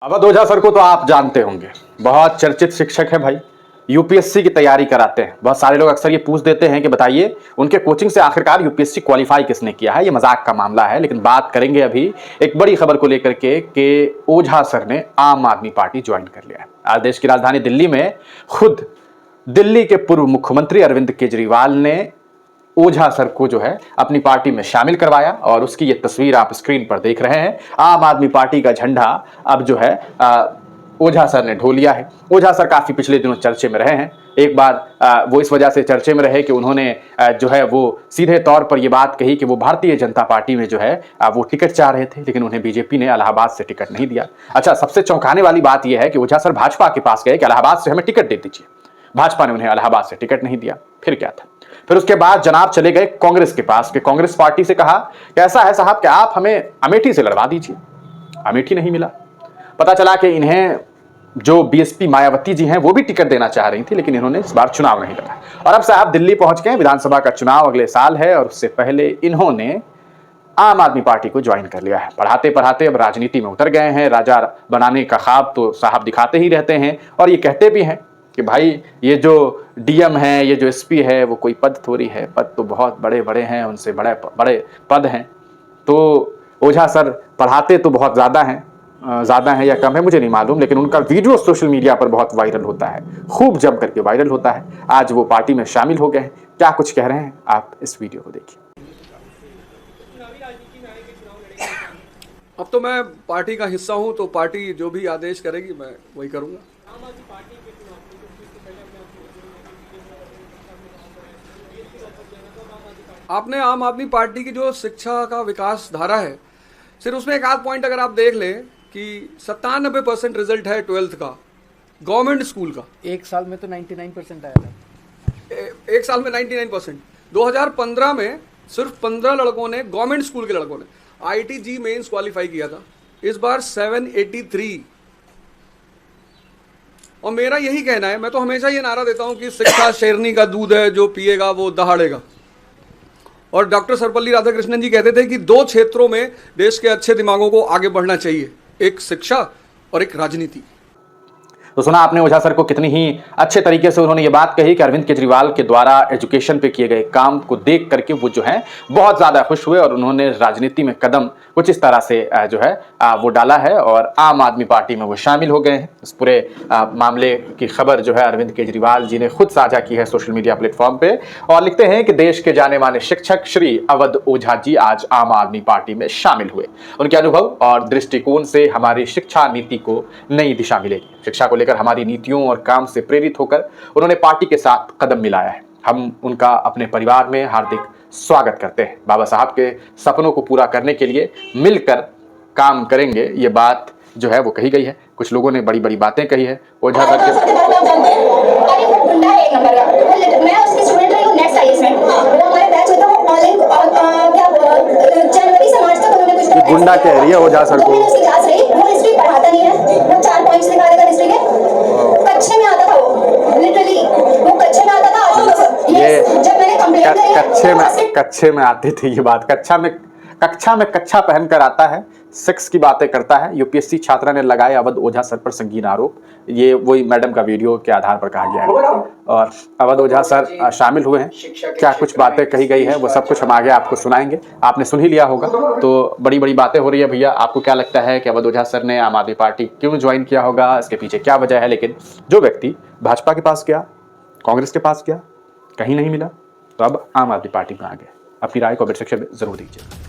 अवध ओझा sir को तो आप जानते होंगे, बहुत चर्चित शिक्षक है भाई। यूपीएससी की तैयारी कराते हैं। बहुत सारे लोग अक्सर ये पूछ देते हैं कि बताइए उनके कोचिंग से आखिरकार यूपीएससी क्वालिफाई किसने किया है। ये मजाक का मामला है, लेकिन बात करेंगे अभी एक बड़ी खबर को लेकर के कि ओझा सर ने आम आदमी पार्टी ज्वाइन कर लिया है। आज देश की राजधानी दिल्ली में खुद दिल्ली के पूर्व मुख्यमंत्री अरविंद केजरीवाल ने ओझा सर को जो है अपनी पार्टी में शामिल करवाया और उसकी ये तस्वीर आप स्क्रीन पर देख रहे हैं। आम आदमी पार्टी का झंडा अब जो है ओझा सर ने ढो लिया है। ओझा सर काफी पिछले दिनों चर्चे में रहे हैं। एक बार वो इस वजह से चर्चे में रहे कि उन्होंने जो है वो सीधे तौर पर यह बात कही कि वो भारतीय जनता पार्टी में जो है वो टिकट चाह रहे थे, लेकिन उन्हें बीजेपी ने इलाहाबाद से टिकट नहीं दिया। अच्छा, सबसे चौंकाने वाली बात यह है कि ओझा सर भाजपा के पास गए कि इलाहाबाद से हमें टिकट दे दीजिए। भाजपा ने उन्हें इलाहाबाद से टिकट नहीं दिया। फिर क्या था? फिर उसके बाद जनाब चले गए कांग्रेस के पास कि कांग्रेस पार्टी से कहा कि ऐसा है साहब कि आप हमें अमेठी से लड़वा दीजिए। अमेठी नहीं मिला। पता चला कि इन्हें जो बीएसपी मायावती जी हैं वो भी टिकट देना चाह रही थी, लेकिन इन्होंने इस बार चुनाव नहीं लड़ा। और अब साहब दिल्ली पहुंच गए। विधानसभा का चुनाव अगले साल है और उससे पहले इन्होंने आम आदमी पार्टी को ज्वाइन कर लिया है। पढ़ाते पढ़ाते अब राजनीति में उतर गए हैं। राजा बनाने का ख्वाब तो साहब दिखाते ही रहते हैं और ये कहते भी हैं कि भाई ये जो डीएम है, ये जो एसपी है, वो कोई पद थोड़ी है, पद तो बहुत बड़े बड़े हैं, उनसे बड़े बड़े पद हैं। तो ओझा सर पढ़ाते तो बहुत ज़्यादा हैं या कम है मुझे नहीं मालूम, लेकिन उनका वीडियो सोशल मीडिया पर बहुत वायरल होता है, खूब जम करके वायरल होता है। आज वो पार्टी में शामिल हो गए हैं। क्या कुछ कह रहे हैं आप इस वीडियो को देखिए। अब तो मैं पार्टी का हिस्सा हूं, तो पार्टी जो भी आदेश करेगी मैं वही करूंगा। आपने आम आदमी पार्टी की जो शिक्षा का विकास धारा है, सिर्फ उसमें एक आध पॉइंट अगर आप देख लें कि 97% रिजल्ट है 12th का गवर्नमेंट स्कूल का। एक साल में तो 99% आया था। एक साल में 99%। 2015 में सिर्फ 15 लड़कों ने, गवर्नमेंट स्कूल के लड़कों ने आईटीजी मेंस क्वालिफाई किया था। इस बार 783। और मेरा यही कहना है, मैं तो हमेशा ये नारा देता हूं कि शिक्षा शेरनी का दूध है, जो पिएगा वो दहाड़ेगा। और डॉक्टर सर्वपल्ली राधाकृष्णन जी कहते थे कि दो क्षेत्रों में देश के अच्छे दिमागों को आगे बढ़ना चाहिए, एक शिक्षा और एक राजनीति। तो सुना आपने ओझा सर को, कितनी ही अच्छे तरीके से उन्होंने ये बात कही कि अरविंद केजरीवाल के द्वारा एजुकेशन पे किए गए काम को देख करके वो जो है बहुत ज़्यादा खुश हुए और उन्होंने राजनीति में कदम कुछ इस तरह से जो है वो डाला है और आम आदमी पार्टी में वो शामिल हो गए हैं। इस पूरे मामले की खबर जो है अरविंद केजरीवाल जी ने खुद साझा की है सोशल मीडिया प्लेटफॉर्म पे और लिखते हैं कि देश के जाने माने शिक्षक श्री अवध ओझा जी आज आम आदमी पार्टी में शामिल हुए। उनके अनुभव और दृष्टिकोण से हमारी शिक्षा नीति को नई दिशा मिलेगी। शिक्षा को लेकर हमारी नीतियों और काम से प्रेरित होकर उन्होंने पार्टी के साथ कदम मिलाया है। हम उनका अपने परिवार में हार्दिक स्वागत करते हैं। बाबा साहब के सपनों को पूरा करने के लिए मिलकर काम करेंगे, ये बात जो है वो कही गई है। कुछ लोगों ने बड़ी बड़ी बातें कही है। ओझा सर के गुंडा कह रही है ओझा सर को। पढ़ाता नहीं है, वो 4 पॉइंट्स लिखा देगा हिस्ट्री के। कच्चे में आता था वो, लिटरली वो कच्चे में आता था। ये जब मैंने कंप्लेंट करी कच्चे में आती थी ये बात। कक्षा में कच्छा पहनकर आता है, सेक्स की बातें करता है। यूपीएससी छात्रा ने लगाए अवध ओझा सर पर संगीन आरोप। ये वही मैडम का वीडियो के आधार पर कहा गया है और अवध ओझा सर शामिल हुए हैं। क्या कुछ बातें कही गई है वो सब कुछ हम आगे आपको सुनाएंगे। आपने सुन ही लिया होगा, तो बड़ी बड़ी बातें हो रही है। भैया आपको क्या लगता है कि अवध ओझा सर ने आम आदमी पार्टी क्यों ज्वाइन किया होगा, इसके पीछे क्या वजह है? लेकिन जो व्यक्ति भाजपा के पास गया, कांग्रेस के पास गया, कहीं नहीं मिला, तो अब आम आदमी पार्टी में आ गया। अपनी राय कमेंट सेक्शन में जरूर दीजिए।